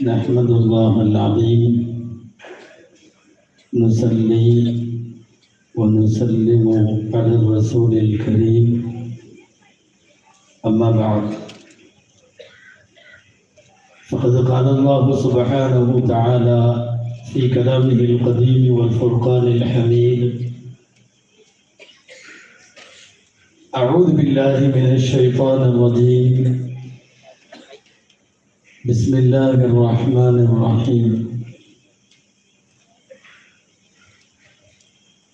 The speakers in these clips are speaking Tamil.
نحمد الله العظيم نصلي ونسلم على الرسول الكريم أما بعد فقد قال الله سبحانه وتعالى في كلامه القديم والفرقان الحميد أعوذ بالله من الشيطان الرجيم بسم الله الرحمن الرحيم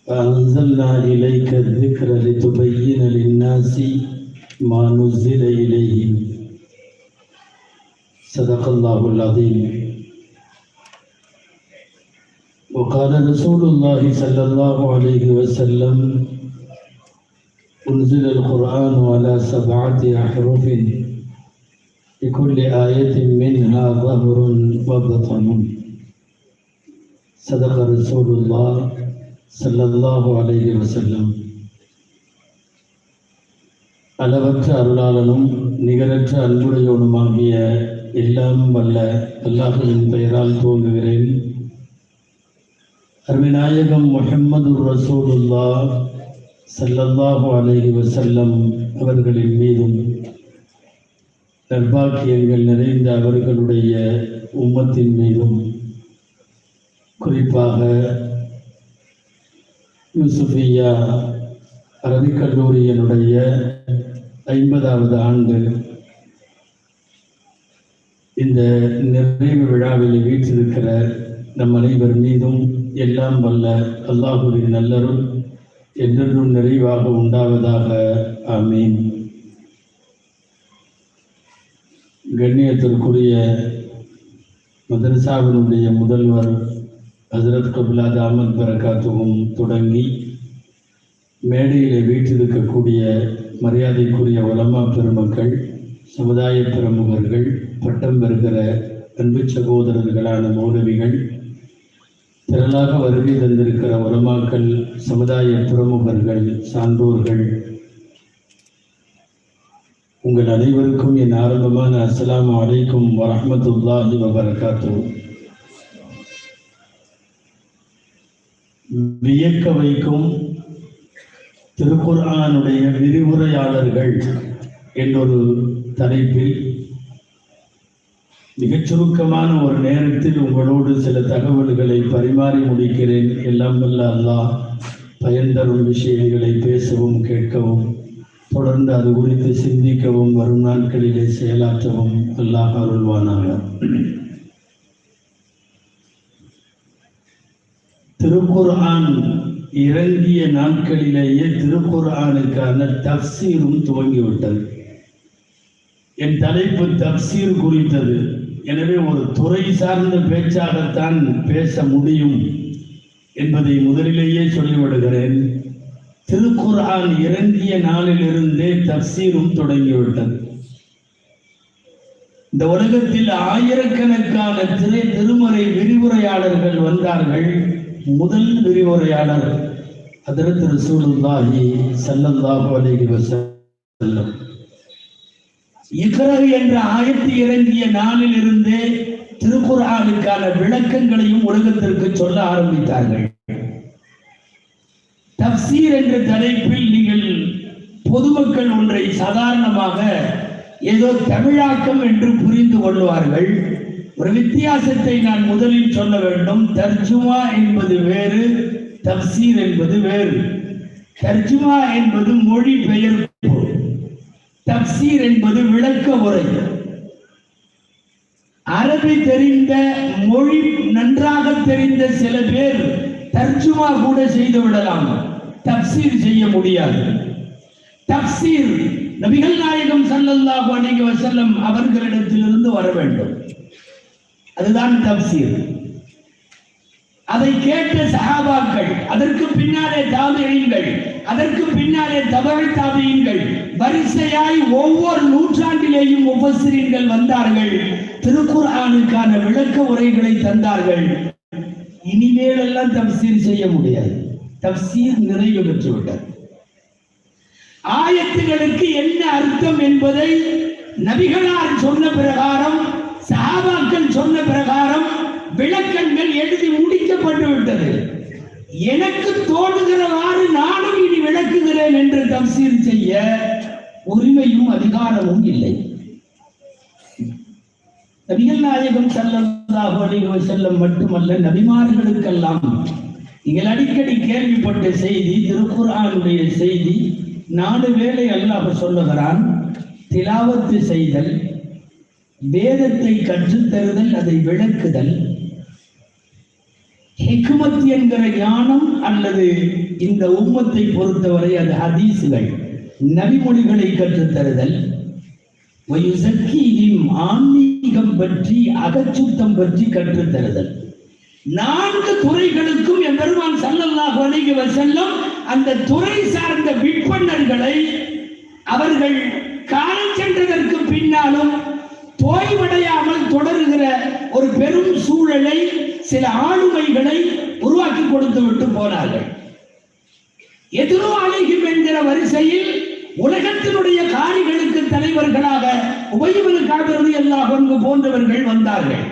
فأنزلنا إليك الذكر لتبين للناس ما نزل إليهم صدق الله العظيم. وقال رسول الله صلى الله عليه وسلم أنزل القرآن على 7 أحرف لكل آية منها ظهر وبطن صدق رسول الله صلى الله عليه وسلم. அளவற்ற அருளாளனும் நிகரற்ற அன்புடையோனுமாகிய எல்லாம் வல்ல அல்லாஹ்வின் பெயரால் துவங்குகிறேன். அருமைநாயகம் முஹம்மது ரசூலுல்லாஹ் ஸல்லல்லாஹு அலைஹி வஸல்லம் அவர்களின் மீதும் நற்பாக்கியங்கள் நிறைந்த அவர்களுடைய உம்மத்தின் மீதும் குறிப்பாக யூசுஃபியா அரபிக் கல்லூரியினுடைய 50வது ஆண்டு இந்த நிறைவு விழாவில் வீற்றிருக்கிற நம் அனைவர் மீதும் எல்லாம் வல்ல அல்லாஹுவின் நல்லருள் என்றென்றும் நிறைவாக உண்டாவதாக. ஆமீன். கண்ணியத்திற்குரிய மதரசாவினுடைய முதல்வர் ஹஜ்ரத் கபிலா தாமத் பரகாத்துவும் தொடங்கி மேடையிலே வீற்றிருக்கக்கூடிய மரியாதைக்குரிய உலமா பெருமக்கள், சமுதாய பிரமுகர்கள், பட்டம் பெறுகிற அன்பு சகோதரர்களான மௌலவிகள், திரளாக வருகை தந்திருக்கிற உலமாக்கள், சமுதாய பிரமுகர்கள், சான்றோர்கள், உங்கள் அனைவருக்கும் என் ஆரம்பமான அஸ்ஸலாமு அலைக்கும் வரஹ்மத்துல்லாஹி வபரகாத்துஹு. வியக்க வைக்கும் திருக்குர்ஆனுடைய விரிவுரையாளர்கள் என்றொரு தலைப்பில் மிகச் சுருக்கமான ஒரு நேரத்தில் உங்களோடு சில தகவல்களை பரிமாறி முடிக்கிறேன். எல்லாம் வல்ல அல்லாஹ் பயன் தரும் விஷயங்களை பேசவும் கேட்கவும் தொடர்ந்து அது குறித்து சிந்திக்கவும் வரும் நாட்களிலே செயலாற்றவும் அல்லாஹ் அருள்வானாக. திருக்குர்ஆன் இறங்கிய நாட்களிலேயே திருக்குர்ஆனுக்கான தஃப்சீரும் துவங்கிவிட்டது. என் தலைப்பு தஃப்சீர் குறித்தது. எனவே ஒரு துறை சார்ந்த பேச்சாகத்தான் பேச முடியும் என்பதை முதலிலேயே சொல்லிவிடுகிறேன். திருக்குர்ஆன் இறங்கிய நாளிலிருந்தே தஃப்சீரும் தொடங்கிவிட்டது. இந்த உலகத்தில் ஆயிரக்கணக்கான திருமறை விரிவுரையாளர்கள் வந்தார்கள். முதல் விரிவுரையாளர் ஹஜ்ரத் ரசூலுல்லாஹி ஸல்லல்லாஹு அலைஹி வஸல்லம். இக்ரா என்ற ஆயத்து இறங்கிய நாளிலிருந்தே திருக்குர்ஆனுக்கான விளக்கங்களையும் உலகத்திற்கு சொல்ல ஆரம்பித்தார்கள். தஃப்சீர் என்ற தலைப்பில் நீங்கள் பொதுமக்கள் ஒன்றை சாதாரணமாக ஏதோ தமிழாக்கம் என்று புரிந்து கொள்வார்கள். ஒரு வித்தியாசத்தை நான் முதலில் சொல்ல வேண்டும். தர்ஜுமா என்பது வேறு, தஃப்சீர் என்பது வேறு. தர்ஜுமா என்பது மொழி பெயர்ப்பு, தஃப்சீர் என்பது விளக்க உரை. அரபி தெரிந்த, மொழி நன்றாக தெரிந்த சில பேர் தர்ஜுமா கூட செய்து விடலாம், தஃப்சீர் செய்ய முடியாது. தஃப்சீர் நபிகள் நாயகம் ஸல்லல்லாஹு அலைஹி வஸல்லம் அவர்களிடத்திலிருந்து வர வேண்டும். அதுதான் தஃப்சீர். அதை கேட்ட சஹாபாக்கள், அதற்கு பின்னாலே தாபிஈன்கள், அதற்கு பின்னாலே தபஉ தாபிஈன்கள், வரிசையாய் ஒவ்வொரு நூற்றாண்டிலேயும் முஃபஸ்ஸிரீன்கள் வந்தார்கள். திருக்குர்ஆனுக்கான விளக்க உரைகளை தந்தார்கள். இனிமேல் எல்லாம் தஃப்சீர் செய்ய முடியாது. தஃசீர் நிறைவு பெற்றுவிட்டது. ஆயத்துகளுக்கு என்ன அர்த்தம் என்பதை நபிகளார் சொன்ன பிரகாரம், சஹாபாக்கள் சொன்ன பிரகாரம் விளக்கங்கள் எழுதி முடிக்கப்பட்டு விட்டது. எனக்கு தோன்றுகிறவாறு நானும் இனி விளக்குகிறேன் என்று தஃசீர் செய்ய உரிமையும் அதிகாரமும் இல்லை. நபிகள் நாயகம் ஸல்லல்லாஹு அலைஹி வஸல்லம் மட்டுமல்ல, நபிமார்களுக்கெல்லாம் நீங்கள் அடிக்கடி கேள்விப்பட்ட செய்தி, திருக்குர்ஆனுடைய செய்தி. 4 வேளை அல்லாஹ் சொல்லுகிறான். திலாவத்து செய்தல், வேதத்தை கற்றுத்தருதல், அதை விளக்குதல், ஹிக்மத் என்கிற ஞானம், அல்லது இந்த உம்மத்தை பொறுத்தவரை அது ஹதீசுகள், நபிமொழிகளை கற்றுத்தருதல், ஆன்மீகம் பற்றி, அகச்சுத்தம் பற்றி கற்றுத்தருதல். 4 துறைகளுக்கும் எம்பெருமான் ஸல்லல்லாஹு அலைஹி வஸல்லம் அந்த துறை சார்ந்த விற்பனர்களை அவர்கள் காலம் சென்றதற்கு பின்னாலும் தோய்வடையாமல் தொடருகிற ஒரு பெரும் சூழலை, சில ஆளுமைகளை உருவாக்கி கொடுத்து விட்டு போனார்கள். எதிர்வாளிகள் என்கிற வரிசையில் உலகத்தினுடைய காரிகளுக்கு தலைவர்களாக உபய் இப்னு கஅப் ரலியல்லாஹு அன்ஹு போன்றவர்கள் வந்தார்கள்.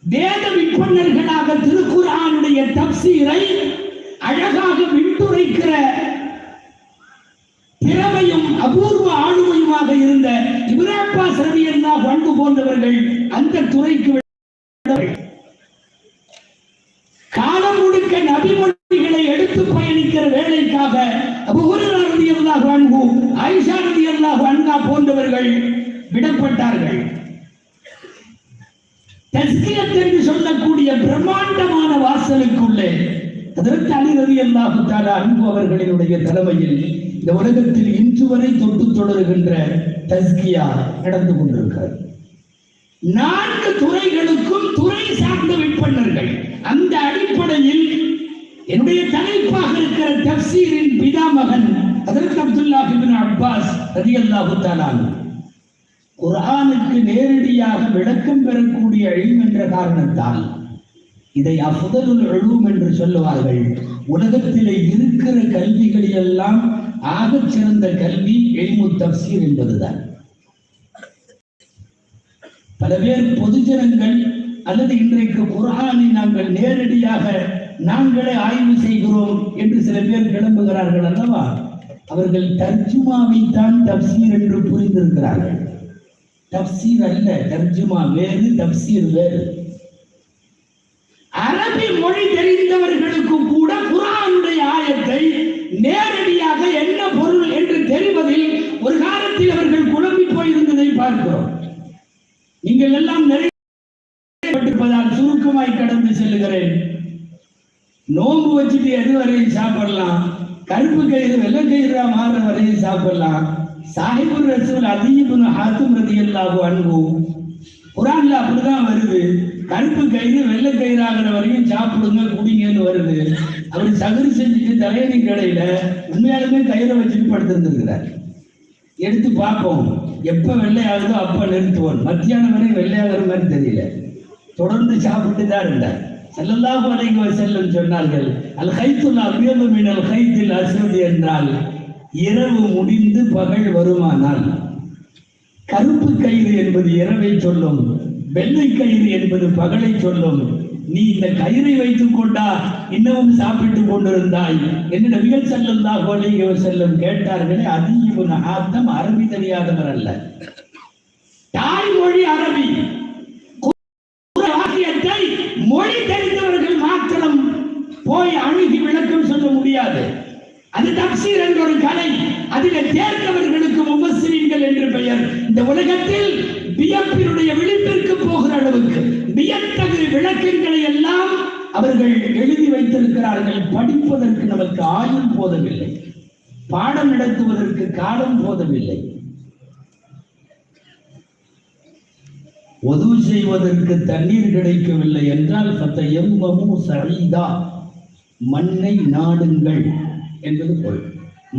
வேத விற்பனர்களாக திருக்குர்ஆனுடைய தஃசீரை அழகாக விட்டுரைக்கிற திறமையும் அபூர்வ ஆளுமையுமாக இருந்த இப்னு அப்பாஸ் ரலியல்லாஹு அன்ஹு போன்றவர்கள் அந்த துறைக்கு காலம் முழுக்க நபிமொழிகளை எடுத்து பயணிக்கிற வேலைக்காக அபூ ஹுரைரா ரலியல்லாஹு அன்ஹு, ஆயிஷா ரலியல்லாஹு அன்ஹா போன்றவர்கள் விடப்பட்டார்கள். தஸ்கியத் என்று சொல்லக்கூடிய பிரம்மாண்டமான வாசலுக்குள்ளே ஹஜ்ரத் அலி ரலியல்லாஹு தஆலா அன்ஹு அவர்களினுடைய தலைமையில் இந்த உலகத்தில் இன்று வரை தொட்டு தொடருகின்ற தஸ்கியா நடந்து கொண்டிருக்கிறது. 4 துறைகளுக்கும் துறை சார்ந்த விற்பனர்கள். அந்த அடிப்படையில் என்னுடைய தலைப்பாக இருக்கிற தஃசீரின் பிதாமகன் ஹஜ்ரத் அப்துல்லாஹ் இப்னு அப்பாஸ் ரலியல்லாஹு தஆலா குர்ஆனுக்கு நேரடியாக விளக்கம் பெறக்கூடிய இல்ம் என்ற காரணத்தால் இதை அஃதலுல் உலூம் என்று சொல்லுவார்கள். உலகத்திலே இருக்கிற கல்விகளில் எல்லாம் ஆகச் சிறந்த கல்வி இல்மு தஃசீர் என்பதுதான். பல பேர் பொதுஜனங்கள் அல்லது இன்றைக்கு குர்ஆனை நாங்கள் நேரடியாக நாங்களே ஆய்வு செய்கிறோம் என்று சில பேர் கிளம்புகிறார்கள் அல்லவா? அவர்கள் தர்ஜுமாவை தான் தஃசீர் என்று புரிந்திருக்கிறார்கள். தஃசீர் அல்ல, தர்ஜுமா வேறு, தஃசீர் வேறு. அரபி மொழி தெரிந்தவர்களுக்கு கூட குர்ஆனுடைய ஆயத்தை நேரடியாக என்ன பொருள் என்று தெரிவதில் ஒரு காலத்தில் அவர்கள் குழம்பி போயிருந்ததை பார்க்கிறோம். நீங்கள் எல்லாம் நிறைவேற்றப்பட்டிருப்பதால் சுருக்கமாய் கடந்து செல்லுகிறேன். நோன்பு வச்சுட்டு எது வரையும் சாப்பிடலாம், கருப்பு கயிறு வெள்ளை கயிறா மாற வரையும் சாப்பிடலாம். சாஹிபுர் ரசூல் அலி இப்னு ஹாத்திம் ரலியல்லாஹு அன்ஹு குர்ஆன்ல அப்படிதான் வருது. கருப்பு கயிறு வெள்ளை கயிறாகிற வரையும் சாப்பிடுங்க குடிங்கன்னு வருது. அவர் சகரி செஞ்சுட்டு தலையணி கடையில உண்மையாலுமே கயிறை வச்சுட்டு படுத்திருந்திருக்கிறார். எடுத்து பார்ப்போம், எப்ப வெள்ளை ஆகுதோ அப்ப நிறுத்துவோம். மத்தியானம் வரை வெள்ளையாகிற மாதிரி தெரியல, தொடர்ந்து சாப்பிட்டு தான் இருந்தார். ஸல்லல்லாஹு அலைஹி வஸல்லம் சொன்னார்கள், அல் கைத்துல் அபியது மினல் கைத்தில் அஸ்வதி என்றால் இரவு முடிந்து பகல் வருமானால், கருப்பு கயிறு என்பது இரவை சொல்லும், வெள்ளை கயிறு என்பது பகலை சொல்லும். நீ இந்த கயிறை வைத்துக் கொண்டா இன்னமும் சாப்பிட்டு கொண்டிருந்தாய் என்று நபிகள் ஸல்லல்லாஹு அலைஹி வஸல்லம் கேட்டார்களே. அலி இப்னு ஹாத்திம் அரபி தெரியாதவர் அல்ல, தாய்மொழி அரபி. வாக்கியத்தை மொழி தெரிந்தவர்கள் மாத்திரம் போய் அணுகி விளக்கம் சொல்ல முடியாது. அது தஃசீர் என்ற ஒரு கலை. அதில் தேர்ந்தவர்களுக்கு முஃபஸ்ஸிரீன்கள் என்று பெயர். இந்த உலகத்தில் வியப்பினுடைய விழிப்பிற்கு போகிற அளவுக்கு வியத்தகு விளக்கங்களை எல்லாம் அவர்கள் எழுதி வைத்திருக்கிறார்கள். படிப்பதற்கு நமக்கு ஆயுள் போதவில்லை, பாடம் நடத்துவதற்கு காலம் போதவில்லை. ஒது செய்வதற்கு தண்ணீர் கிடைக்கவில்லை என்றால் ஃபதயம்மமு ஸஈதா, மண்ணை நாடுங்கள் என்பது பொருள்.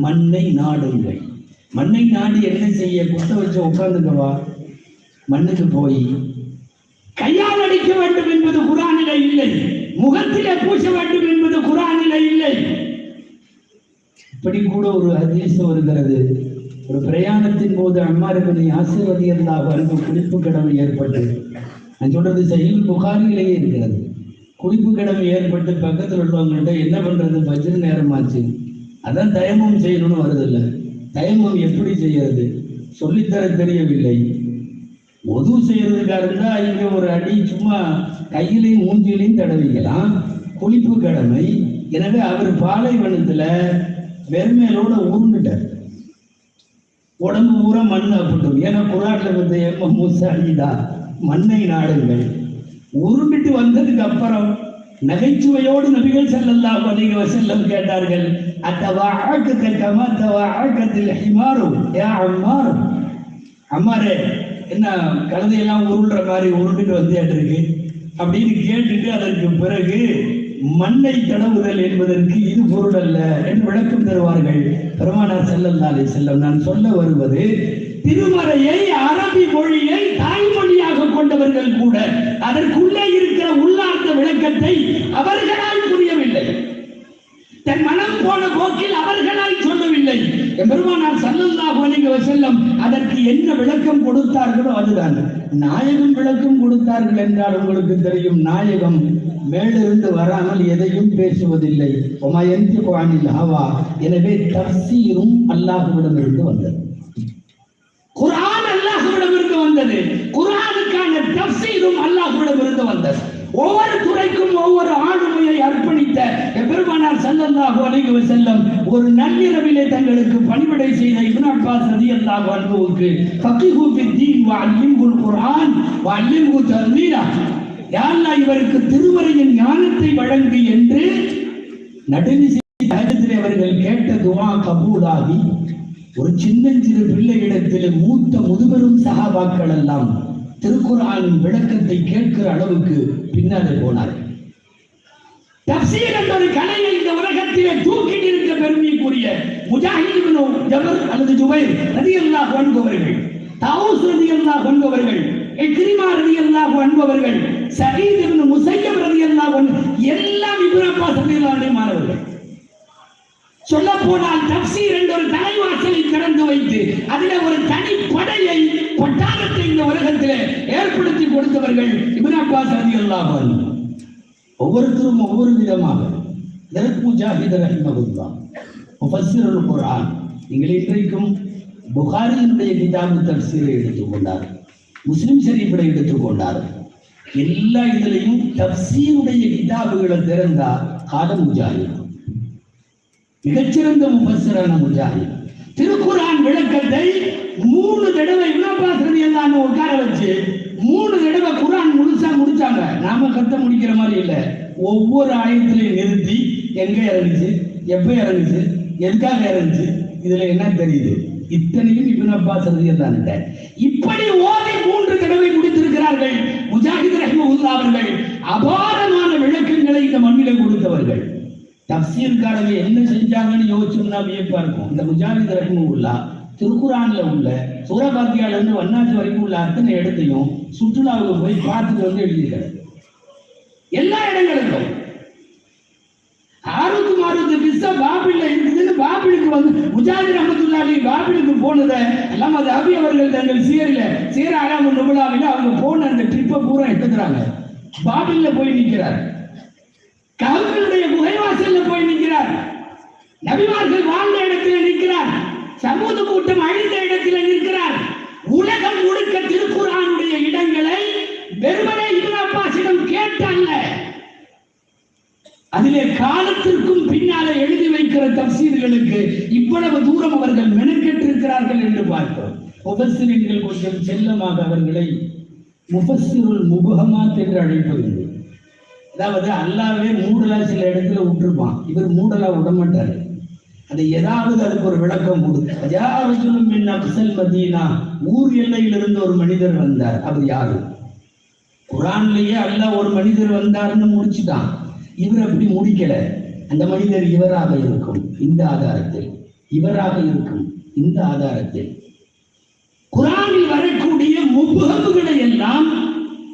மண்ணை நாடுங்கள். மண்ணை நாடி என்ன செய்ய? குத்த வச்சு உட்கார்ந்துக்கவா? மண்ணுக்கு போய் கையால் அடிக்க வேண்டும் என்பது குர்ஆனிலே இல்லை, முகத்திலே பூச வேண்டும் என்பது குர்ஆனிலே இல்லை. இப்படி கூட ஒரு ஹதீஸ் வருகிறது. ஒரு பிரயாணத்தின் போது அம்மார் இப்னு யாசிர் ரலியல்லாஹு அன்ஹு குளிப்பு கடமை ஏற்பட்டு, நான் சொல்றது சஹீஹ் புகாரியிலேயே இருக்கிறது. குளிப்பு கடமை ஏற்பட்டு பக்கத்தில் உள்ளவங்கள்ட்ட என்ன பண்றது, ஃபஜ்ர் நேரமாச்சு, அதான் தயமம் செய்யணும்னு வருதில்ல, தயமம் எப்படி செய்யறது சொல்லித்தர தெரியவில்லை. ஒது செய்யறதுக்காக இருந்தா இங்க ஒரு அடி சும்மா கையிலையும் மூஞ்சிலையும் தடவிக்கலாம், குளிப்பு கடமை. எனவே அவர் பாலைவனத்துல வெறுமையிலோட உருண்டுட்டார், உடம்பு பூரா மண் அப்பட்டும். ஏன்னா குர்ஆன்ல வந்து மூசாடிடா மண்ணை நாடுங்கள். உருண்டுட்டு வந்ததுக்கு அப்புறம் நகைச்சுவையோடு நபிகள் ஸல்லல்லாஹு அலைஹி வஸல்லம் கேட்டார்கள், அத்தவஅக கமா தவஅகத்தில் ஹிமாரு யா அம்மார், அம்மாரே என்ன கழுதையெல்லாம் உருள்ற மாதிரி உருண்டுட்டு வந்தேட்டு இருக்கு அப்படின்னு கேட்டுட்டு அதற்கு பிறகு மண்ணை தடவுதல் என்பதற்கு இது பொருள் அல்ல என்று விளக்கம் தருவார்கள் பெருமானார் ஸல்லல்லாஹு அலைஹி வஸல்லம். நான் சொல்ல வருவது, திருமறையை அரபி மொழியை தாய்மொழியாக கொண்டவர்கள் கூட அதற்குள்ளே இருக்கிற உள்ளார்ந்த விளக்கத்தை அவர்களால் புரியவில்லை, தன் மனம் போன போக்கில் அவர்களால் சொல்லவில்லை. பெருமானார் ஸல்லல்லாஹு அலைஹி வஸல்லம் அதற்கு என்ன விளக்கம் கொடுத்தார்களோ அதுதான். நாயகம் விளக்கம் கொடுத்தார்கள் என்றால் உங்களுக்கு தெரியும், நாயகம் மேலிருந்து வராமல் எதையும் பேசுவதில்லை. ஒமா யன்திகு அனில் ஹவா. எனவே தஃசீரும் அல்லாஹ்விடம் இருந்து வந்தது, குர்ஆன் அல்லாஹ்விடம் இருந்து வந்தது, குர்ஆனுக்கான தஃசீரும் அல்லாஹ்விடம் இருந்து வந்தது. ஒவ்வொரு துறைக்கும் ஒவ்வொரு ஆளுமையை அர்ப்பணித்த பெருமானார் ஸல்லல்லாஹு அலைஹி வஸல்லம் ஒரு நள்ளிரவிலே தங்களுக்கு பணிவிடை செய்த இப்னு அப்பாஸ் ரலியல்லாஹு அன்ஹுவுக்கு ஃபக்ஹு ஃபித்தீன் வ அல்லிம்ஹுல் குர்ஆன் வ அல்லிம்ஹு தர்வீலா, யா அல்லாஹ் இவருக்கு திருமறையின் ஞானத்தை வழங்கு என்று நடுநிசி தஹஜ்ஜிலே அவர்கள் கேட்ட துஆ கபூலாகி ஒரு சின்னஞ்சிறு பிள்ளையிடத்தில் மூத்த முதுபெரும் சஹாபாக்கள் எல்லாம் திருக்குர்ஆனின் விளக்கத்தை கேட்கிற அளவுக்கு பின்னாலே போனார்கள். தஃசீர் என்ற ஒரு கலையை இந்த உலகத்திலே தூக்கி நிற்க பெருமைக்குரிய முஜாஹித் இப்னு ஜபர் அல்லது ஜுபைர் ரலியல்லாஹு அன்ஹு அவர்கள், தௌஸ் ரலியல்லாஹு அன்ஹு அவர்கள், இக்ரிமா ரலியல்லாஹு அன்ஹு அவர்கள், சயீத் இப்னு முஸய்யப் ரலியல்லாஹு அன்ஹு எல்லாம் இப்னு அப்பாஸ் ரலியல்லாஹு அன்ஹு மாணவர்கள். சொல்ல போனால் தஃசீர் என்ற ஒரு தலைவாசலை திறந்து வைத்து அதிலே ஒரு தனி படையை பட்டாளத்தை இந்த உலகத்திலே ஏற்படுத்தி கொடுத்தவர்கள் இப்னு அப்பாஸ் ரலியல்லாஹு அன்ஹு. ஒவ்வொருத்தரும் ஒவ்வொரு விதமாக. முஜாஹித் ரஹிமஹுல்லாஹ் முஃபஸ்ஸிருல் குர்ஆன். நீங்கள் இன்றைக்கும் புகாரியினுடைய கிதாபு தஃசீரை எடுத்துக்கொண்டார், முஸ்லிம் ஷரீஃபை எடுத்துக்கொண்டார், எல்லா இதிலையும் தஃசீருடைய கிதாபுகளை திறந்தா கால முஜாஹித் மிகச்சிறந்த முஃபஸ்ஸிரான முஜாஹித். திருக்குர்ஆன் விளக்கத்தை 3 தடவை இப்னு அப்பாஸ் ரலியல்லாஹு அன்ஹு உட்கார வச்சு 3 தடவை குர்ஆன் முழுசா முடிச்சாங்க. நாம கத்த முடிக்கிற மாதிரி இல்லை, ஒவ்வொரு ஆயத்திலையும் நிறுத்தி எங்க இறங்குச்சு, எப்ப இறங்குச்சு, எதுக்காக இறங்குச்சு, இதுல என்ன தெரியுது, இத்தனையும் இப்னு அப்பாஸ் ரலியல்லாஹு அன்ஹு இப்படி ஓதி 3 தடவை முடித்திருக்கிறார்கள். முஜாஹித் ரஹிமஹுல்லாஹ் அவர்கள் அபாரமான விளக்கங்களை இந்த மண்ணிலே கொடுத்தவர்கள். தஃசீர்காரங்க என்ன செஞ்சாங்கன்னு யோசிச்சோம்னா வியப்பா இருக்கும். இந்த முஜாஹித் ரஹிமஹுல்லாஹ் திருக்குர்ஆன்ல உள்ள சூரா ஃபாத்திஹால இருந்து வன்னாஸ் வரைக்கும் உள்ள அத்தனை இடத்தையும் சுற்றுலாவுக்கு போய் பார்த்துட்டு வந்து எழுதியிருக்காரு. எல்லா இடங்களுக்கும் ஆறுக்கு மாறுது கிஸ்ஸா பாபில்ல இருக்குதுன்னு பாபிலுக்கு வந்து முஜாஹித் ரஹ்மத்துல்லாஹி அலைஹி பாபிலுக்கு போனதை எல்லாம் அது அபி அவர்கள் தங்கள் சீர அலாமுன் நுபலாவில அவங்க போன அந்த ட்ரிப்பை பூரா எடுத்துக்கிறாங்க. பாபில்ல போய் நிற்கிறார், கஹ்ஃபுடைய குகைவாசல்ல போய் நிற்கிறார், நபிமார்கள் வாழ்ந்த இடத்துல நிற்கிறார், சமூக கூட்டம் அழிந்த இடத்துல நிற்கிறார். உலகம் முழுக்க திருக்குர்ஆனுடைய இடங்களை வெறுமனே இப்னு அப்பாஸிடம் கேட்டல்ல, அதிலே காலத்திற்கும் பின்னாலே எழுதி வைக்கிற தஃசீர்களுக்கு இவ்வளவு தூரம் அவர்கள் மெனக்கெட்டு இருக்கிறார்கள் என்று பார்க்கிறோம். முஃபஸ்ஸிரீன்கள் கொஞ்சம் செல்லமாக அவர்களை முஃபஸ்ஸிருல் முபஹமாத் என்று அழைப்பது. அதாவது அல்லாஹ்வே மூடலா சில இடத்துல விட்டுருப்பான், இவர் மூடலா விட மாட்டாரு. அது ஏதாவது அதுக்கு ஒரு விளக்கம் கொடுத்து மதீனா, ஊர் எல்லையிலிருந்து ஒரு மனிதர் வந்தார். அவர் யாரு? குர்ஆன்லயே அல்லாஹ் ஒரு மனிதர் வந்தார்னு முடிச்சுட்டான், இவர் அப்படி முடிக்கல. அந்த மனிதர் இவராக இருக்கும் இந்த ஆதாரத்தில், இவராக இருக்கும் இந்த ஆதாரத்தில். குர்ஆனில் வரக்கூடிய முபஹம்களை எல்லாம்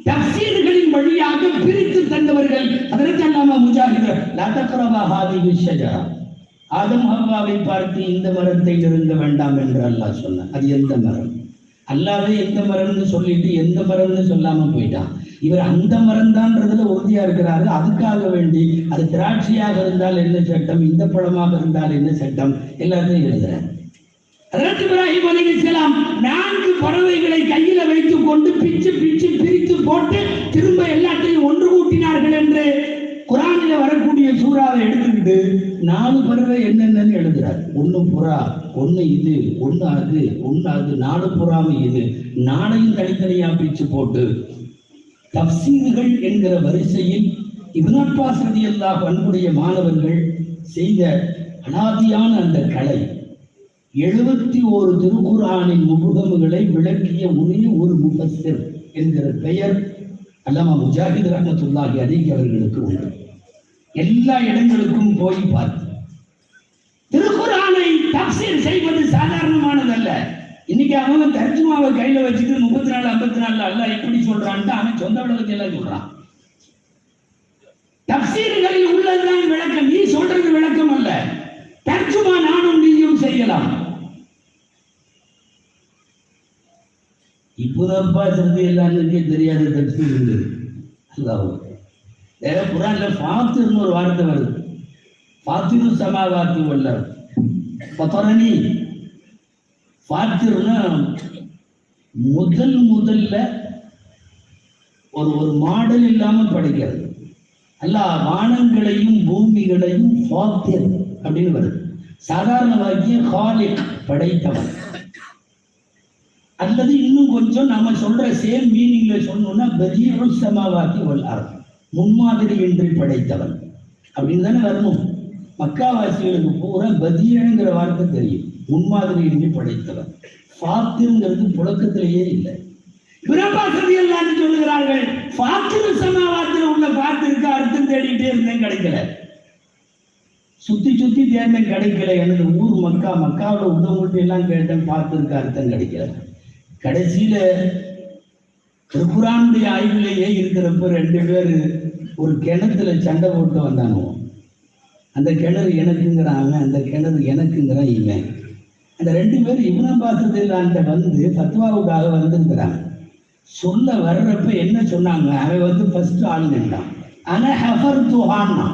தஃசீர்களின் வழியாக பிரித்து தந்தவர்கள். அதற்கு அல்லாமா முஜாஹித் லா தக்ரபா ஹாதிஹி ஷஜரா, ஆதம் ஹவ்வாவை பார்த்து இந்த மரத்தை நெருங்க வேண்டாம் என்று அல்லாஹ் சொன்னான். அது எந்த மரம்? அல்லாவே எந்த மரம்னு சொல்லிட்டு எந்த மரம்னு சொல்லாம போயிட்டான். இவர் அந்த மரம் தான்றதுல உறுதியா இருக்கிறாரு. அதுக்காக வேண்டி அது திராட்சையாக இருந்தால் என்ன சட்டம், இந்த பழமாக இருந்தால் என்ன சட்டம், எல்லாத்தையும் எழுதுறார். ஹஜ்ரத் இப்ராஹிம் அலைஹிஸ்ஸலாம் 4 பறவைகளை கையில வைத்துக் கொண்டு பிச்சு பிச்சு பிரித்து போட்டு திரும்ப எல்லாத்தையும் ஒன்று கூட்டினார்கள் என்று குர்ஆனில் வரக்கூடிய சூறாவை எடுத்துக்கிட்டு 4 பறவை என்னென்னு எழுதுறார். 1 புறா, 1 இது, 1 அது, 1 அது, 4 புறாமை இது, 4ஐயும் தனித்தனியா பிச்சு போட்டு தஃசீர்கள் என்கிற வரிசையில் இப்னு அப்பாஸ் ரலியல்லாஹு அன்ஹுடைய மாணவர்கள் செய்த அனாதியான அந்த கலை 71 திருக்குர்ஆனின் முகமுகளை விளக்கிய ஒரே ஒரு முஃபஸ்ஸிர் என்கிற பெயர் அல்லாமா முஜாஹித் ரஹ்மத்துல்லாஹி அலைஹி அவர்களுக்கு உண்டு. எல்லா இடங்களுக்கும் போய் பார்த்து திருக்குர்ஆனை தஃசீர் செய்வது சாதாரணமானதல்ல. இன்னைக்கு அவங்க தர்ஜுமாவை கையில வச்சுட்டு 34 54 அல்லாஹ் இப்படி சொல்றான்ட்டு அவன் சொந்த விளக்கத்தை எல்லாம் சொல்றான். தஃசீர்களில் உள்ளதுதான் விளக்கம். நீ சொல்றது விளக்கம் அல்ல. தர்ஜுமா நானும் நீயும் செய்யலாம். இப்னு அப்பாஸ் ரலியல்லாஹு தெரியாத தஃசீர் இருந்தது. அல்லாஹ் குர்ஆன்ல ஃபாத்திர்னு ஒரு வார்த்தை வருது. ஃபாத்திரு சமாவாத்தி வல் அர்த் ஃபதரனி. ஃபாத்திர்னா முதல்ல ஒரு மாடல் இல்லாம படைக்கிறது. அல்லாஹ் வானங்களையும் பூமிகளையும் ஃபாத்திர் அப்படின்னு வருது. சாதாரண வாக்கியம் காலிக், படைத்தவன். அல்லது இன்னும் கொஞ்சம் நாம சொல்ற சேம் மீனிங்ல சொன்னோம்னா பதீஉ ஸமாவாத்தி வல் அர்த், முன்மாதிரி என்று படைத்தவன் அப்படின்னு தானே வரணும். மக்காவாசிகளுக்கு பூரா பதீஉங்கிற வார்த்தை தெரியும், முன்மாதிரி என்று படைத்தவன். ஃபாத்திர்ங்கிறது புழக்கத்திலேயே இல்லை. இப்னு அப்பாஸ் ரலியல்லாஹு சொல்லுகிறார்கள், ஃபாத்திரு ஸமாவாத்தில உள்ள ஃபாத்திருக்கு அர்த்தம் தேடிட்டே இருந்தேன், கிடைக்கல. சுத்தி சுத்தி தேர்ந்தேன், கிடைக்கல. எனது ஊர் மக்கா, மக்காவில் உள்ளவங்கள்ட்ட எல்லாம் கேட்டேன், ஃபாத்திருக்கு அர்த்தம் கிடைக்கல. கடைசியில திருக்குர்ஆனுடைய ஆய்விலேயே இருக்கிறப்ப 2 பேர் ஒரு கிணத்துல சண்டை போட்டு வந்தாங்க. அந்த கிணறு எனக்குங்கிறான், அந்த கிணறு எனக்குங்கிறான் இவன். அந்த 2 பேர் இப்னு அப்பாஸ் ரலியல்லாஹு வந்து ஃபத்வாவுக்காக வந்திருக்கிறாங்க. சொல்ல வர்றப்ப என்ன சொன்னாங்க, அவன் ஃபர்ஸ்ட் ஆள் நின்றான். ஆனா ஹஃபர்துஹான்னா,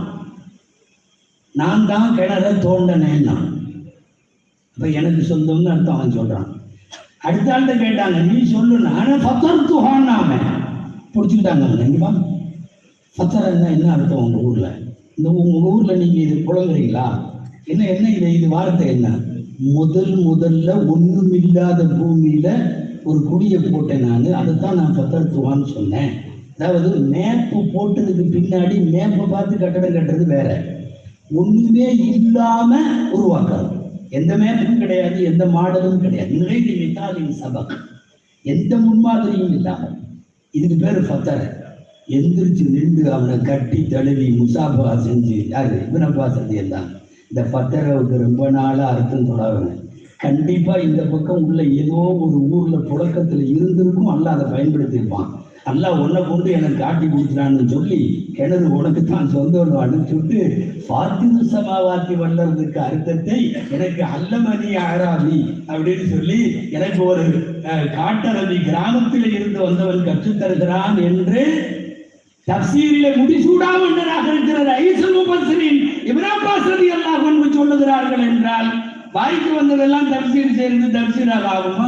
நான் தான் கிணற தோண்டனேன்னா. அப்ப எனக்கு சொந்தம்னு அர்த்தம் அவன் சொல்றான். அடுத்த ஆள்கிட்ட கேட்டாங்க, நீ சொல்லு. நானும் ஃபத்தர்துஹான்னா அவன் பிடிச்சிக்கிட்டாங்க. கண்டிப்பா ஃபத்தர்னா என்ன அர்த்தம் உங்க ஊர்ல? இந்த உங்க ஊர்ல நீங்க இது புலங்குறீங்களா? என்ன இது வார்த்தை என்ன? முதல்ல ஒண்ணுமில்லாத பூமியில ஒரு குடியை போட்டேன் நான், அதைத்தான் நான் ஃபத்தர்துஹான்னு சொன்னேன். அதாவது மேப்பு போட்டதுக்கு பின்னாடி மேப்பை பார்த்து கட்டடம் கட்டுறது வேற, ஒண்ணுமே இல்லாம உருவாக்குறது. எந்த மேப்பும் கிடையாது, எந்த மாடலும் கிடையாது, நிறைய மித்தாலின் சபக், எந்த முன்மாதிரியும் இல்லாமல். இதுக்கு பேரு ஃபத்தர். எந்திரிச்சு நின்று அவனை கட்டி தழுவி முசாபா செஞ்சு யாரு இப்னு அப்பாஸ் ரலியல்லாஹு. இந்த ஃபத்தருக்கு ரொம்ப நாளா அர்த்தம் சொல்லாங்க. கண்டிப்பா இந்த பக்கம் உள்ள ஏதோ ஒரு ஊர்ல புழக்கத்துல இருந்திருக்கும், அல்லாஹ் அதை பயன்படுத்தியிருப்பான். அல்லாஹ் உன்னை கொண்டு எனக்கு காட்டி கொடுத்துறான்னு சொல்லி கிணறு உனக்கு தான் சொந்தம்னு சொல்லிட்டு ஃபாத்திரு ஸமாவாத்தி வல்லறதுக்கு அர்த்தத்தை எனக்கு அல்லமணி அராபி அப்படின்னு சொல்லி எனக்கு ஒரு காட்டரபி கிராமத்தில் இருந்து வந்தவன் கற்றுத் தருகிறான் என்று தஃசீரிலே முடிசூடா மன்னராக இருக்கிற ரயீசுல் முஃபஸ்ஸிரீன் இப்னு அப்பாஸ் ரலியல்லாஹு அன்ஹு சொல்லுகிறார்கள் என்றால் வாய்க்கு வந்ததெல்லாம் தஃசீர் சேர்ந்து தஃசீராக ஆகுமா?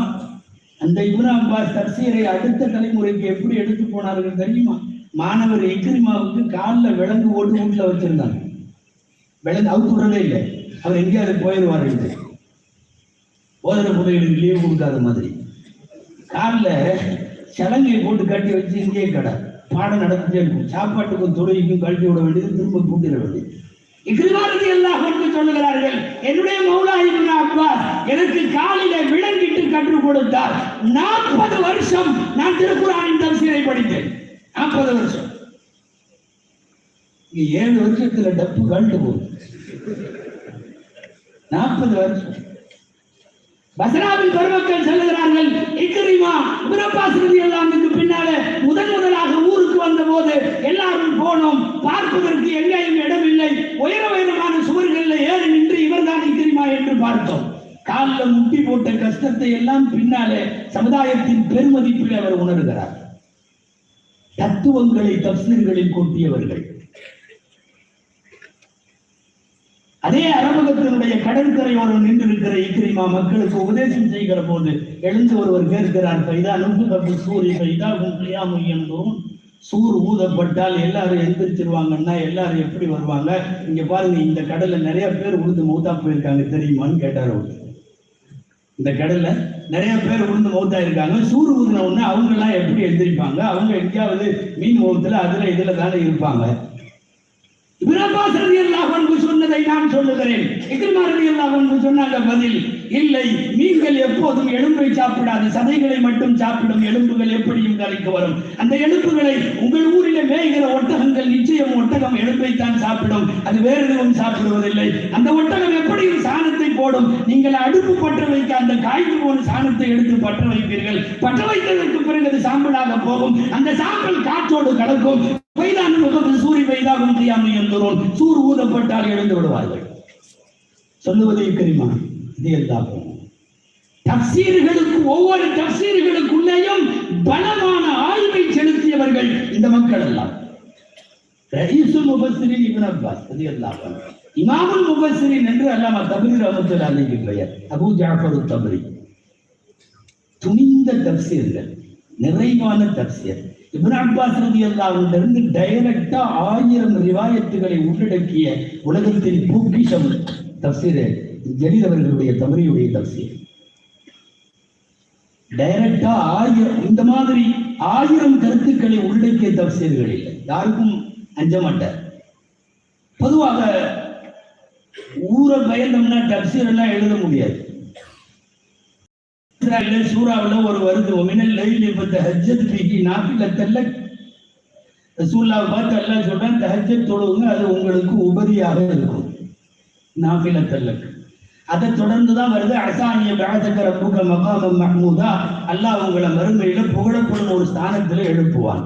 அந்த இப்னு அப்பாஸ் தஃசீரை அடுத்த தலைமுறைக்கு எப்படி எடுத்து போனார்கள் தெரியுமா? மாணவர் இக்ரிமாவுக்கு காலில் விலங்கு ஓட்டு வீட்டில் வச்சிருந்தாங்க. விலங்கு அவுத்து விடவே இல்லை. அவர் எங்கேயாவது போயிடுவார் என்று ஓதர பிள்ளைகளுக்கு லீவு கொடுக்காத மாதிரி காலில் சலங்கையை போட்டு கட்டி வச்சு இங்கேயே கடை பாடம் நடந்துட்டே இருக்கும். சாப்பாட்டுக்கும் தொழிலுக்கும் கழட்டி விட வேண்டியது, திரும்ப கூட்டிட வேண்டியது. இக்ரிமா ரலியல்லாஹு அன்ஹு சொல்லுகிறார்கள், என்னுடைய மௌலா இப்னு அப்பாஸ் எனக்கு காலில விலங்கிட்டு கற்றுக் கொடுத்தார். 40 வருஷம் நான் திருக்குர்ஆனின் தஃசீரை படித்தேன். 40 வருஷம். 7 வருஷத்துல டப்பு கழட்டு போகுது. 40 வருஷம். பஸ்ராவில் பெருமக்கள் சொல்லுகிறார்கள், இக்ரிமா இப்னு அப்பாஸ் ரலியல்லாஹு அன்ஹுக்கு பின்னாலே முதலாக ஊருக்கு வந்த போது எல்லாரும் போனோம். பார்ப்பதற்கு எங்கேயும் இடமில்லை. உயரமான சுவர்களில் ஏறி நின்று இவர்தான் இக்ரிமா என்று பார்த்தோம். காலில் முட்டி போட்ட கஷ்டத்தை எல்லாம் பின்னாலே சமுதாயத்தின் பெருமதிப்பில் அவர் உணர்கிறார். தத்துவங்களை தப்சீர்களில் கொட்டியவர்கள். அதே அரபகத்தினுடைய கடற்கரையோரம் நின்று இருக்கிற இக்ரிமா மக்களுக்கு உபதேசம் செய்கிற போது எழுந்து ஒருவர் கேட்கிறார், சூர் ஊதப்பட்டால் எல்லாரும் எந்திரிச்சிருவாங்கன்னா எல்லாரும் எப்படி வருவாங்க? இங்க பாருங்க, இந்த கடல்ல நிறைய பேர் உழுந்து மௌத்தா போயிருக்காங்க தெரியுமான்னு கேட்டார். இந்த கடல்ல நிறைய பேர் உழுந்து மௌத்தா இருக்காங்க. சூர் ஊதின உடனே அவங்க எல்லாம் எப்படி எந்திரிப்பாங்க? அவங்க எங்கேயாவது மீன் முகத்துல அதுல இதுல தானே இருப்பாங்க. இப்னு அப்பாஸ் ரலியல்லாஹு அன்ஹு சொன்னதை நான் சொல்லுகிறேன். இக்ரிமா ரலியல்லாஹு அன்ஹு சொன்னாங்க பதில், இல்லை, நீங்கள் எப்போதும் எலும்பை சாப்பிடாது, சதைகளை மட்டும் சாப்பிடும். எலும்புகள் எப்படியும் கரைக்கு வரும். அந்த எலும்புகளை உங்கள் ஊரிலே மேய்கிற ஒட்டகங்கள் நிச்சயம் ஒட்டகம் எலும்பை தான் சாப்பிடும், அது வேறு எதுவும் சாப்பிடுவதில்லை. அந்த ஒட்டகம் எப்படியும் சாணத்தை போடும். நீங்கள் அடுப்பு பற்ற வைக்க அந்த காய்ந்து போன சாணத்தை எடுத்து பற்ற வைப்பீர்கள். பற்ற வைத்ததற்கு பிறகு அது சாம்பலாக போகும். அந்த சாம்பல் காற்றோடு கலக்கும். சூர் ஊதப்பட்டால் எழுந்து விடுவார்கள். சொல்லுவதை தெரியுமா? இது எல்லாம் தப்சீர்களுக்கு, ஒவ்வொரு தப்சீர்களுக்குள்ளேயும் பலமான ஆய்வை செலுத்தியவர்கள் இந்த மக்கள் எல்லாம். ரயீசுல் முஃபஸ்ஸிரீன் இப்னு அப்பாஸ் ரலியல்லாஹு அன்ஹு, இமாமுல் முஃபஸ்ஸிரீன் என்று அல்லாமா தப்ரி ரஹ்மத்துல்லாஹி அலைஹி பெயர். அபூ ஜஅஃபர் தப்ரி. துணிந்த தப்சீர்கள், நிறைவான தப்சீர். இப்னு அப்பாஸ் ரலியல்லாஹு அன்ஹு இருந்து டைரக்டா 1000 ரிவாயத்துகளை உள்ளடக்கிய உலகத்தின் பொக்கிஷம் தப்சீர் ஜலீல் அவர்களுடைய தப்ரியுடைய தப்சீர். டைரக்டா 1000, இந்த மாதிரி 1000 கருத்துக்களை உள்ளடக்கிய தப்சீர்கள் இல்லை. யாருக்கும் அஞ்ச மாட்டார். பொதுவாக ஊரை பயந்தோம்னா தப்சீர் எல்லாம் எழுத முடியாது. சூறாவில் ஒரு வருது, மினல் லைலி ஃபதஹஜ்ஜத் பிஹி நாஃபிலத்தன் லக். ரசூலுல்லாஹ் பார்த்து அல்லாஹ் சொல்றான், தஹஜ்ஜத் தொழுவுங்க, அது உங்களுக்கு உபரியாக இருக்கும். நாஃபிலத்தன் லக். அதை தொடர்ந்து தான் வருது, அஸானிய பஅதக ரப்புக மகாமம் மஹ்மூதா. அல்லாஹ் உங்களை மறுமையில புகழப்படும் ஒரு ஸ்தானத்தில் எழுப்புவான்.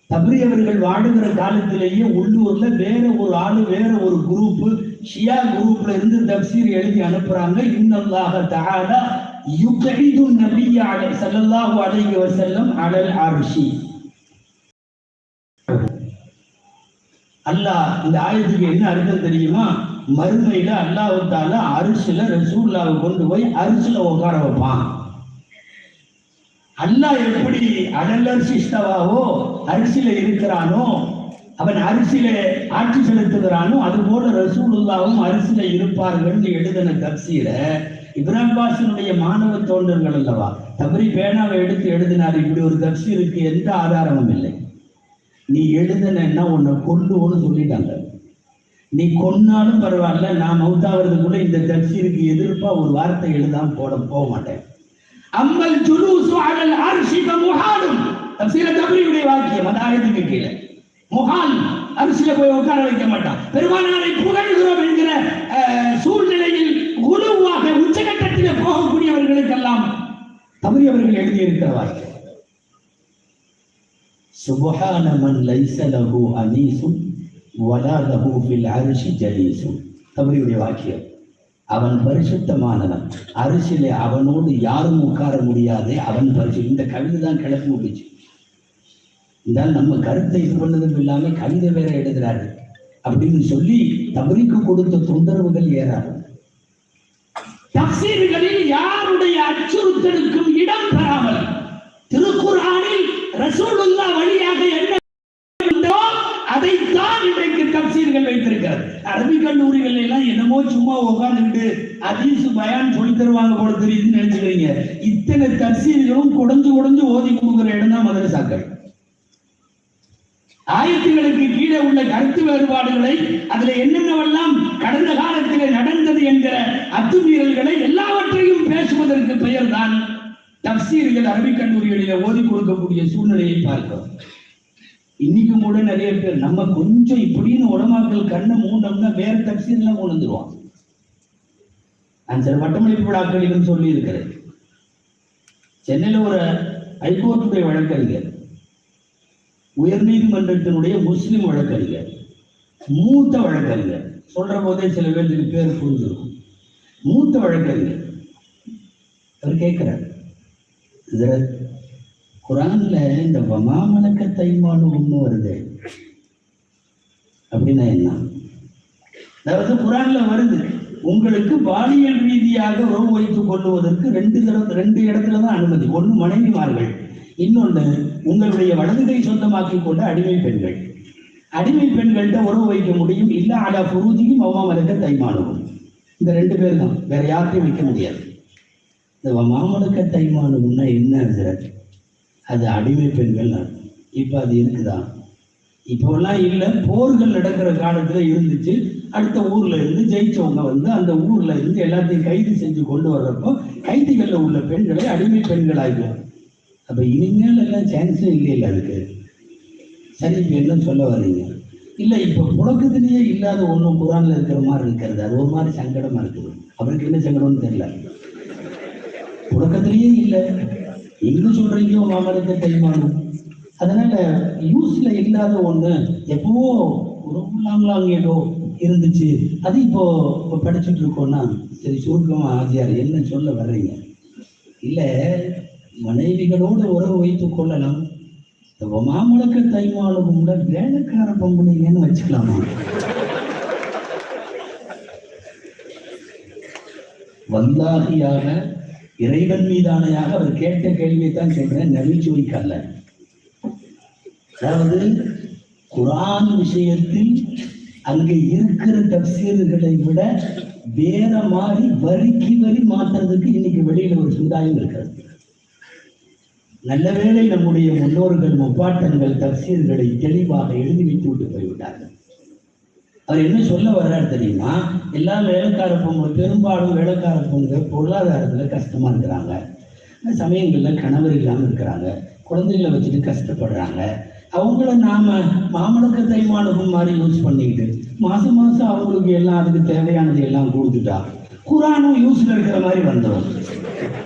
தப்ரி அவர்கள் வாழுகிற காலத்திலேயே உள்ளூர்ல வேற ஒரு ஆளு, வேற ஒரு குரூப், ஷியா குரூப்ல இருந்து தப்சீர் எழுதி அனுப்புறாங்க. இன்னல்லாஹ தஆலா யுக்இது நபிய ஸல்லல்லாஹு அலைஹி வஸல்லம் அலல் அர்ஷி. அல்லாஹ், இந்த ஆயத்துக்கு என்ன அர்த்தம் தெரியுமா? மறுமையில அல்லாஹ் தஆலா அர்ஷ்ல ரசூலுல்லாஹ் கொண்டு போய் அர்ஷ்ல உட்கார வைப்பான். அல்லாஹ் எப்படி அலல் அர்ஷி இஸ்தவாவோ, அரிசில இருக்கிறானோ, அவன் அரிசில ஆட்சி செலுத்துகிறானோ, அது போல ரசூலுல்லாஹும் அரிசில இருப்பார்கள் எழுதின தப்சீர இப்னு அப்பாஸினுடைய மாணவ தோன்றர்கள் அல்லவா, தப்ரி பேனாவை எடுத்து எழுதினார். இப்படி ஒரு தப்சீருக்கு எந்த ஆதாரமும் இல்லை. நீ எழுதுனா உன்னை கொல்லுவோன்னு சொல்லிட்டாங்க. நீ கொன்னாலும் பரவாயில்ல, நான் மௌத்தாவதுக்குள்ள இந்த தப்சீருக்கு எதிர்ப்பா ஒரு வார்த்தை எழுதாம போக மாட்டேன். அம்மல் ஜுலூசு அலல் அர்ஷி முஹாலும். தப்சீர தப்ரியுடைய வாக்கியம், அந்த ஆயத்துக்கு கீழே முஹால், அரிசில போய் உட்கார வைக்க மாட்டான். பெருமானாரை புகழ்கிறோம் என்கிற சூழ்நிலையில் குழுவாக உச்சகட்டத்தில் போகக்கூடியவர்களுக்கெல்லாம் தப்ரி அவர்கள் எழுதியிருக்கிற வாக்கியம், சுப்ஹான மன் லைஸ லஹு அனீஸுன் வலா லஹு ஃபில் அர்ஷி ஜலீஸுன். தப்ரியுடைய வாக்கியம். அவன் பரிசுத்தமானவன், அரிசிலே அவனோடு யாரும் உட்கார முடியாது, அவன் பரிசு. இந்த கவிதை தான் கிளப்பி விட்டுச்சு. இந்த நம்ம கருத்தை இது பண்ணதும் இல்லாம கவிதை வேற எழுதுறாரு அப்படின்னு சொல்லி தப்ரிக்கு கொடுத்த தொந்தரவுகள் ஏறாது. தப்சீர்களில் யாருடைய அச்சுறுத்தலுக்கும் இடம் பெறாமல் திருக்குர்ஆனில் ரசூலுல்லாஹ் வழியாக என்ன அதைத்தான் இன்றைக்கு தப்சீர்கள் வைத்திருக்கிறார். அரபி கல்லூரிகள் எல்லாம் என்னமோ சும்மா உட்கார்ந்துட்டு ஹதீஸ் பயான் சொல்லி தருவாங்க போல தெரியுதுன்னு நினைச்சுக்கிறீங்க. இத்தனை தப்சீர்களும் குடஞ்சு ஓதி கொடுக்குற இடம் தான் மதரசாக்கள். ஆயத்துகளுக்கு கீழே உள்ள கருத்து வேறுபாடுகளை, அதுல என்னென்னவெல்லாம் கடந்த காலத்தில் நடந்தது என்கிற அத்துமீறல்களை எல்லாவற்றையும் பேசுவதற்கு பெயர் தான் தப்சீர்கள். அரபி கல்லூரிகளில் ஓதி கொடுக்கக்கூடிய சூழ்நிலையை பார்க்கிறோம். இன்னைக்கும் கூட நிறைய பேர் நம்ம கொஞ்சம் இப்படின்னு உடமாக்கள் கண்ணை மூண்டோம்னா வேற தப்சீர்லாம் கொண்டுருவான். நான் சில பட்டமளிப்பு விழாக்களிலும் சொல்லி இருக்கிறேன். சென்னையில் ஒரு ஹைகோர்ட்டுடைய வழக்கறிஞர், உயர்நீதிமன்றத்தினுடைய முஸ்லிம் வழக்கறிஞர், மூத்த வழக்கறிஞர், சொல்ற போதே சில பேருக்கு பேர் புரிஞ்சிருக்கும். மூத்த வழக்கறிஞர் அவர் கேட்கிறார், குரான்ல இந்த வமாமலக்க தைமானு ஒண்ணு வருது அப்படின்னா என்ன? அதாவது குரான்ல வருது, உங்களுக்கு பாலியல் ரீதியாக உறவு வைத்துக் கொள்வதற்கு ரெண்டு இடத்துல தான் அனுமதி. ஒன்று மனைவிமார்கள், இன்னொன்று உங்களுடைய வலதுகை சொந்தமாக்கி கொண்ட அடிமை பெண்கள். அடிமை பெண்கள்கிட்ட உறவு வைக்க முடியும், இல்ல அலா புரூஜியும் வமாமலக்க தைமானுவும். இந்த ரெண்டு பேர் தான், வேற யார்ட்டையும் வைக்க முடியாது. இந்த வமாமலக்க தைமானுன்னா என்ன? அது அடிமை பெண்கள். இப்ப அது இருக்குதா? இப்போல்லாம் இல்லை, போர்கள் நடக்கிற காலத்துல இருந்துச்சு. அடுத்த ஊர்ல இருந்து ஜெயிச்சவங்க வந்து அந்த ஊர்ல இருந்து எல்லாத்தையும் கைது செஞ்சு கொண்டு வர்றப்போ கைதிகள்ல உள்ள பெண்களை அடிமை பெண்கள் ஆகிடும். அப்ப இனிமேல் எல்லாம் சான்ஸே இல்லை அதுக்கு. சரி, இப்ப என்ன சொல்ல வர்றீங்க? இல்ல, இப்ப புழக்கத்திலேயே இல்லாத ஒண்ணும் குரான்ல இருக்கிற மாதிரி இருக்கிறது. அது ஒரு மாதிரி சங்கடமா இருக்குது. அவருக்கு என்ன சங்கடம்னு தெரியல. புழக்கத்திலேயே இல்லை, எங்க சொல்றீங்க மாமலத்தை தைமானும். அதனால யூஸ்ல இல்லாத ஒண்ணு எப்பவோ லாங் ஏதோ இருந்துச்சு, அது இப்போ படிச்சுட்டு இருக்கோம்னா சரி, சுருக்கமா ஆஜியார் என்ன சொல்ல வர்றீங்க? இல்ல, மனைவிகளோடு உறவு வைத்துக் கொள்ளலாம், மாமலக்க தைமானும் வேலைக்கார பொம்பளைங்கன்னு வச்சுக்கலாமா? வல்லாகியாக இறைவன் மீதானையாக அவர் கேட்ட கேள்வியை தான் சொல்றேன், நகைச்சுவைக்கல்ல. அதாவது குரான் விஷயத்தில் அங்கே இருக்கிற தப்சீர்களை விட வேற மாதிரி வரிக்கு வரி மாற்றுறதுக்கு இன்னைக்கு வெளியில ஒரு சமுதாயம் இருக்கிறது. நல்ல வேளை நம்முடைய முன்னோர்கள் முப்பாட்டங்கள் தப்சீர்களை தெளிவாக எழுதி வைத்து விட்டு போய்விட்டார்கள். அவர் என்ன சொல்ல வர்றாரு தெரியுமா? எல்லா வேலைக்கார பொண்ணுங்க, பெரும்பாலும் வேலைக்கார பொண்ணுங்க பொருளாதாரத்துல கஷ்டமா இருக்கிறாங்க, சமயங்கள்ல கணவர் இல்லாம இருக்கிறாங்க, குழந்தைகளை வச்சுட்டு கஷ்டப்படுறாங்க. அவங்கள நாம மாமலக்க தைமானும் மாதிரி யூஸ் பண்ணிக்கிட்டு மாசம் மாசம் அவங்களுக்கு எல்லாம் அதுக்கு தேவையானது எல்லாம் கொடுத்துட்டா குரானும் யூஸ்ல இருக்கிற மாதிரி வந்துடும்.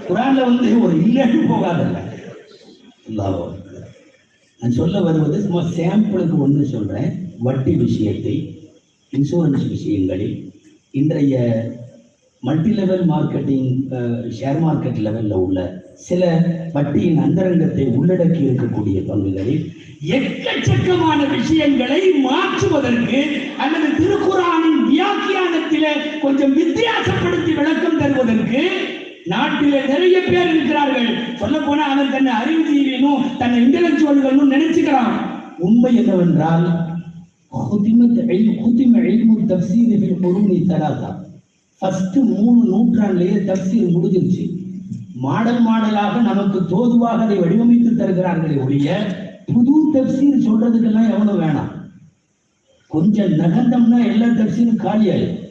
குரான்ல வந்து ஒரு இல்லைன்னு போகாதல்ல. நான் சொல்ல வருவது சும்மா சாம்பிளுக்கு ஒன்று சொல்றேன். வட்டி விஷயத்தை, இன்சூரன்ஸ் விஷயங்களில் இன்றைய multi level marketing, share market லெவலில் உள்ள சில வட்டியின் அந்தரங்கத்தை உள்ளடக்கி இருக்கக்கூடிய பங்குகளில் எக்கச்சக்கமான விஷயங்களை மாற்றுவதற்கு அல்லது திருக்குரானின் வியாக்கியானத்திலே கொஞ்சம் வித்தியாசப்படுத்தி விளக்கம் தருவதற்கு நாட்டிலே நிறைய பேர் இருக்கிறார்கள். சொல்ல போனா அவன் தன்னை அறிவுஜீவினும் தன்னை இன்டெலக்சுவல்களும் நினைச்சுக்கிறான். உண்மை என்னவென்றால் ஃபர்ஸ்ட் 3 நூற்றாண்டிலேயே தப்சீர் முடிஞ்சிருச்சு. மாடல் மாடலாக நமக்கு தோதுவாக அதை வடிவமைத்து தருகிறார்களே ஒழிய புது தப்சீர் சொல்றதுக்கெல்லாம் எவ்வளவு வேணாம். கொஞ்சம் நகர்ந்தோம்னா எல்லா தப்சீரும் காலியாயிடும்.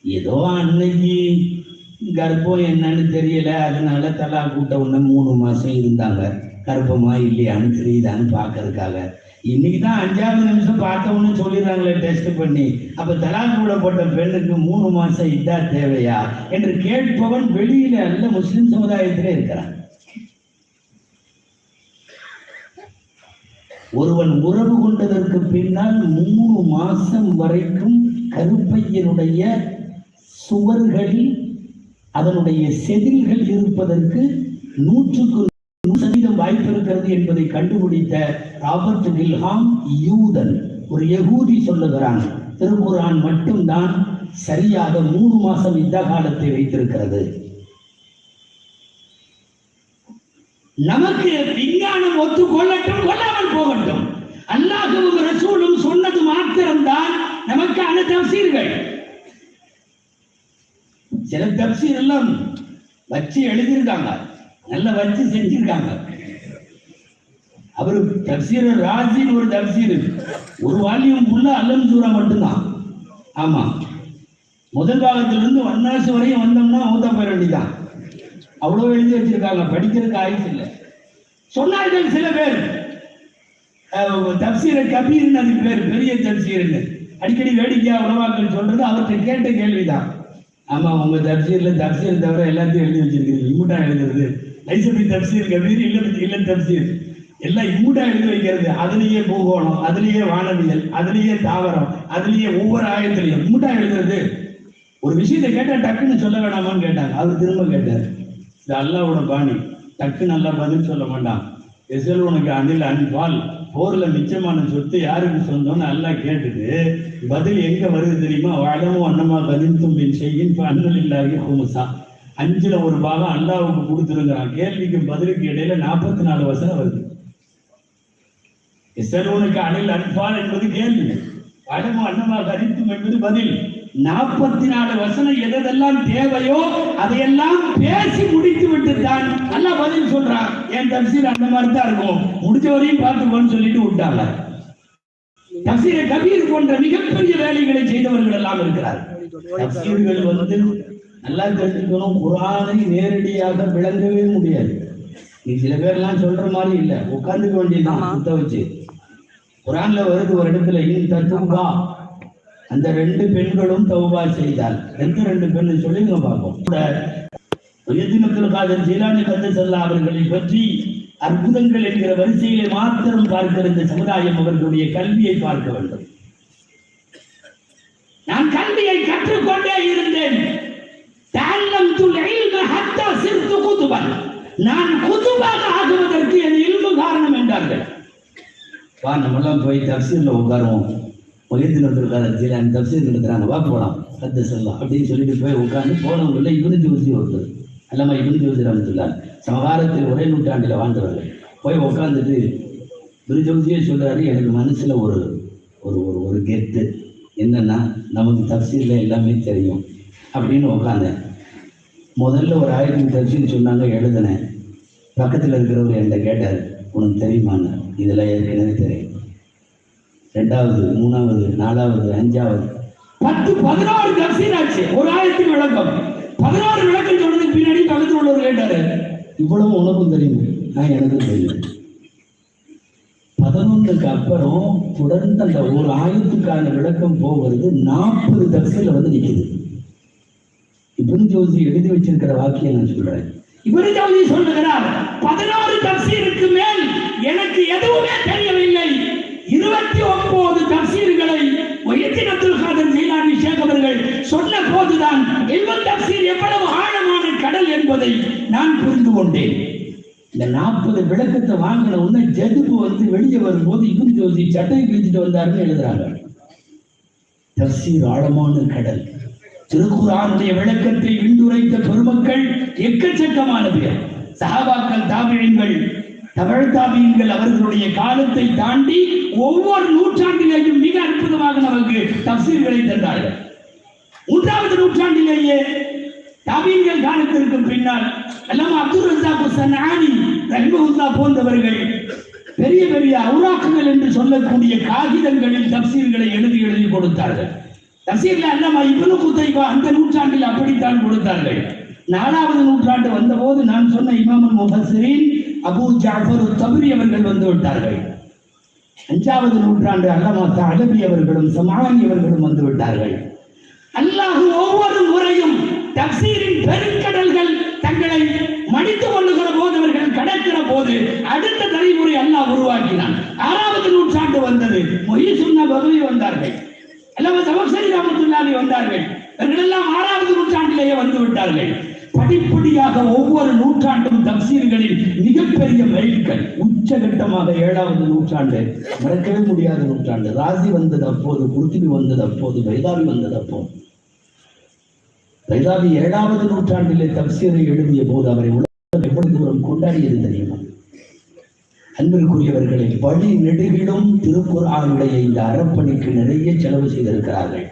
ஏதோ அன்னைக்கு கர்ப்பம் என்னன்னு தெரியல, அதனால தலா கூட்ட ஒண்ணு 3 மாசம் இருந்தாங்க. கர்ப்பமா இல்லையான்னு தெரியுதான்னு பாக்குறதுக்காக. இன்னைக்குதான் 5வது நிமிஷம் பார்த்தவொன்னு சொல்லிடுறாங்களே டெஸ்ட் பண்ணி. அப்ப தலாக் போடப்பட்ட பெண்ணுக்கு 3 மாசம் இதா தேவையா என்று கேட்பவன் வெளியில அல்ல, முஸ்லிம் சமுதாயத்திலே இருக்கிறான். ஒருவன் உறவு கொண்டதற்கு பின்னால் 3 மாசம் வரைக்கும் கருப்பையினுடைய சுவர்களில் அதனுடைய செதில்கள் இருப்பதற்கு 100% வாய்ப்பு இருக்கிறது என்பதை கண்டுபிடித்த ராபர்ட் வில்ஹாம் யூதன், ஒரு யகூதி சொல்லுகிறான், திருக்குரான் மட்டும்தான் சரியாக 3 மாசம் இந்த காலத்தை வைத்திருக்கிறது. நமக்கு விஞ்ஞானம் ஒத்துக்கொள்ளட்டும், கொள்ளாமல் போகட்டும். அல்லாஹ்வும் ரசூலும் சொன்னது மாத்திரம்தான் நமக்கான தப்சீர்கள். சில தப்சீர் எல்லாம் வச்சு எழுதியிருக்காங்க, நல்ல வச்சு செஞ்சிருக்காங்க. அவரு தப்சீர் ராஜின் ஒரு தப்சீர், ஒரு வால்யூம் ஃபுல்லா அல்லம் சூரா மட்டும்தான். ஆமா, முதல் பாகத்திலிருந்து வண்ணாசு வரையும் வந்தோம்னா ஊத்த போயிட வேண்டியதான். அவ்வளவு எழுதி வச்சிருக்காங்க, படிக்கிறதுக்கு ஆயுசு இல்லை. சொன்னார்கள் சில பேர் தப்சீர கபீர்னு, அதுக்கு பேர் பெரிய தப்சீர்னு. அடிக்கடி வேடிக்கையா உலமாக்கள் சொல்றது அவர்கிட்ட கேட்ட கேள்விதான். ஆமா, உங்க தப்சீர் தவிர எல்லாத்தையும் எழுதி வச்சிருக்கீங்க. இம்முட்டா எழுதுறது லைசபி தப்சீர் கபீர் இல்ல தப்சீர் எல்லாம் இம்முட்டா எழுதி வைக்கிறது. அதுலயே பூகோளம், அதுலயே வானவியல், அதுலயே தாவரம், அதுலயே ஒவ்வொரு ஆயத்திலையும் இம்முட்டா எழுதுறது. ஒரு விஷயத்தை கேட்டா டக்குன்னு சொல்ல வேணாமான்னு கேட்டாங்க. அவர் திரும்ப கேட்டார். இது அல்லாவோட பாணி, டக்குன்னு நல்லா பதில் சொல்ல மாட்டான். எசல் உனக்கு அணில் அன்பால் போர்ல மிச்சமான சொத்து யாருக்கு சொந்தம்னு எல்லாம் கேட்டுட்டு பதில் எங்க வருது தெரியுமா? வளமும் அன்னமா பதில் தும்பின் செய்யும் அண்ணல் இல்லாத ஹோமுசா 5ல் 1 பாகம் அல்லாவுக்கு கொடுத்துருங்கிறான். கேள்விக்கு பதிலுக்கு இடையில 44 வசனம் வருது. எசலோனுக்கு அணில் அன்பால் என்பது கேள்வி, வளமும் அன்னமா கரித்தும் என்பது பதில். 44 வசனம் எதெல்லாம் தேவையோ அதையெல்லாம் பேசி முடித்து விட்டு தான் அல்லாஹ் பதில் சொல்றான். என் தப்சீர் அந்த மாதிரி தான் இருக்கும், முடிஞ்ச வரையும் பார்த்துக்கோன்னு சொல்லிட்டு விட்டாங்க. தப்சீரை கபீர் போன்ற மிகப்பெரிய வேலைகளை செய்தவர்கள் எல்லாம் இருக்கிறார். தப்சீர்கள் நல்லா தெரிஞ்சுக்கணும், குர்ஆனை நேரடியாக விளங்கவே முடியாது. நீ சில பேர்லாம் சொல்ற மாதிரி இல்லை, உட்கார்ந்துக்க வேண்டியதான் சுத்த வச்சு. குர்ஆன்ல வருது ஒரு இடத்துல தத்துவா, அந்த 2 பெண்களும் தௌபா செய்தால். எந்த 2 பெண்ணு சொல்லிங்க பார்ப்போம். ஜீலானி கந்தசல்லா அவர்களை பற்றி அற்புதங்கள் என்கிற வரிசையிலே மாத்திரம் பார்க்கிற இந்த சமுதாயம் அவர்களுடைய கல்வியை பார்க்க வேண்டும். நான் கல்வியை கற்றுக்கொண்டே இருந்தேன். நான் குதுபாக ஆகுவதற்கு என் இல்மு காரணம் என்றார்கள். வா, நம்மெல்லாம் போய் தப்சீர்ல உட்காருவோம். ஜீலானி தப்சீர் நடத்துறாங்க, வா போலாம் கந்தசல்லா அப்படின்னு சொல்லிட்டு போய் உட்கார்ந்து போனவங்கள இப்னு ஜௌஸி ஒருத்தர், அல்லாமா இப்னு ஜௌஸி ரஹ்மத்துல்லாஹ் சமகாலத்தில் ஒரே நூற்றாண்டில் வாழ்ந்தவர்கள். போய் உட்காந்துட்டு இப்னு ஜௌஸியே சொல்றாரு, எனக்கு மனசுல ஒரு ஒரு ஒரு கெத்து என்னன்னா, நமக்கு தப்சீர்ல எல்லாமே தெரியும் அப்படின்னு உட்காந்தேன். முதல்ல ஒரு ஆயிரத்தி தப்சீர் சொன்னாங்க, எழுதினேன். பக்கத்தில் இருக்கிறவர் என்கிட்ட கேட்டார், உனக்கு தெரியுமான்னு. இதெல்லாம் ஏற்கனவே தெரியும். 2வது 3வது 4வது 5வது 10 16 தப்சீர் ஆச்சு. ஒரு ஆயத்தின் விளக்கம் 16 விளக்கம் சொன்னதுக்கு பின்னாடி பக்கத்தில் உள்ளவர் கேட்டாரு, இவ்வளவு உனக்கும் தெரியும்? எனக்கும் தெரியும். 11க்கு அப்புறம் தொடர்ந்து அந்த ஒரு ஆயத்துக்கான விளக்கம் போகிறது 40 தப்சீர்ல நிக்குது. இப்னு ஜௌஸி எழுதி வச்சிருக்கிற வாக்கியம் நான் சொல்றேன். இப்னு ஜௌஸி சொல்லுகிறார், 16 தப்சீருக்கு மேல் எனக்கு எதுவுமே தெரியவில்லை. 29 தப்சீர்களை முஹித்தீன் அப்துல் காதர் ஜீலானி ஷேக் அவர்கள் சொன்ன போதுதான் இல்மு தப்சீர் எவ்வளவு ஆழமான கடல் என்பதை நான் புரிந்து கொண்டேன். இந்த 40 விளக்கத்தை வாங்கின உடனே ஜதுபு வெளியே வரும்போது இப்னு ஜௌஸி சட்டை கிழிச்சிட்டு வந்தாருன்னு எழுதுறாங்க. தப்சீர் ஆழமான கடல். திருக்குர்ஆனுடைய விளக்கத்தை விண்டுரைத்த பெருமக்கள் எக்கச்சக்கமான பேர். சஹாபாக்கள், தாபிஈன்கள், தபழ் தாபிஈன்கள் அவர்களுடைய காலத்தை தாண்டி ஒவ்வொரு நூற்றாண்டிலேயும் மிக அற்புதமாக நமக்கு தப்சீர்களை தந்தார்கள். 3வது நூற்றாண்டிலேயே தாபிஈன்கள் காலத்திற்கு பின்னால் அல்லாமா அப்துல் ரஸாக் ஸனஆனி ரஹிமஹுல்லாஹ் போன்றவர்கள் பெரிய பெரிய அவுராக்குகள் என்று சொல்லக்கூடிய காகிதங்களில் தப்சீர்களை எழுதி கொடுத்தார்கள். தப்சீர்ல அல்லாமா இப்னு குதைபா அந்த நூற்றாண்டில் அப்படித்தான் கொடுத்தார்கள். 4வது நூற்றாண்டு வந்தபோது நான் சொன்ன இமாமுல் முஃபஸ்ஸிரீன் அபூ ஜஅஃபர் தப்ரி அவர்கள் வந்து விட்டார்கள். 5வது நூற்றாண்டு அல்லாமா தஅலபி அவர்களும் ஸமானி அவர்களும் வந்து விட்டார்கள். அல்லாஹ் ஒவ்வொரு முறையும் தப்சீரின் பெருங்கடல்கள் தங்களை மடித்துக் கொள்ளுகிற போது, அவர்கள் கடக்கிற போது அடுத்த தலைமுறை அல்லாஹ் உருவாக்கினான். 6வது நூற்றாண்டு வந்தது. முஹ்யிசுன் நபவி வந்தார்கள், அல்லாமா தவஸ்ஸரி ரஹ்மத்துல்லாஹி வந்தார்கள். இவர்களெல்லாம் 6வது நூற்றாண்டிலேயே வந்து விட்டார்கள். படிப்படியாக ஒவ்வொரு நூற்றாண்டும் தப்சீர்களில் மிகப்பெரிய மைல்கல். உச்சகட்டமாக 7வது நூற்றாண்டு, மறக்கவே முடியாத நூற்றாண்டு. ராசி வந்தது அப்போது, குர்துபி வந்தது அப்போது, பைதாவி வந்தது அப்போது. பைதாவி 7வது நூற்றாண்டிலே தப்சீரை எழுதிய போது அவரை உலகம் எவ்வளவு தூரம் கொண்டாடியது தெரியுமா? அன்பிற்குரியவர்களை, வழி நெடுகிலும் திருக்குர்ஆனுடைய இந்த அறப்பணிக்கு நிறைய செலவு செய்திருக்கிறார்கள்.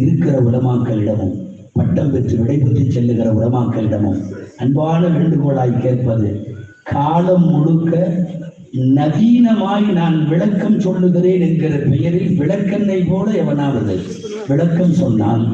இருக்கிற உலமாக்களிடமும், பட்டம் பெற்று விடைபெற்று செல்லுகிற உலமாக்களிடமும் அன்பான வேண்டுகோளாய் கேட்பது, காலம் முழுக்க நவீனமாய் நான் விளக்கம் சொல்லுகிறேன் என்கிற பெயரில் விளக்கெண்ணை போல எவனாவது விளக்கம் சொன்னால்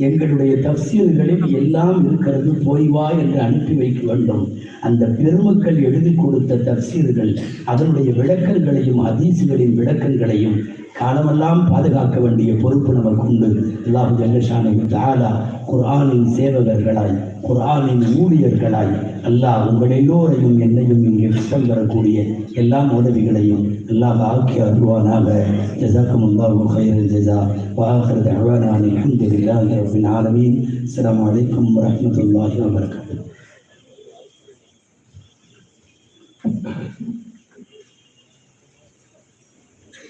எங்களுடைய தஃசீர்களில் எல்லாம் இருக்கிறது, போய் வா என்று அனுப்பி வைக்க வேண்டும். அந்த பெருமக்கள் எழுதி கொடுத்த தஃசீர்கள், அதனுடைய விளக்கங்களையும் ஹதீஸ்களின் விளக்கங்களையும் காலமெல்லாம் பாதுகாக்க வேண்டிய பொறுப்பு நமக்கு உண்டு. அல்லாஹ் ஜல்லஷானஹு தஆலா குர்ஆனின் சேவகர்களாய், குர்ஆனின் ஊழியர்களாய் அல்லாஹ் உங்கள் எல்லோரையும் என்னையும் இங்கே சுத்தம் பெறக்கூடிய எல்லா உதவிகளையும் அல்லாஹ் ஆக்கி அருள்வானாக. ஜஸாக்குமுல்லாஹு கைரல் ஜஸா வ ஆகிரு தஅவானா அல்ஹம்துலில்லாஹி ரப்பில் ஆலமீன். அஸ்ஸலாமு அலைக்கும் வரஹ்மத்துல்லாஹி வபரகாத்துஹு.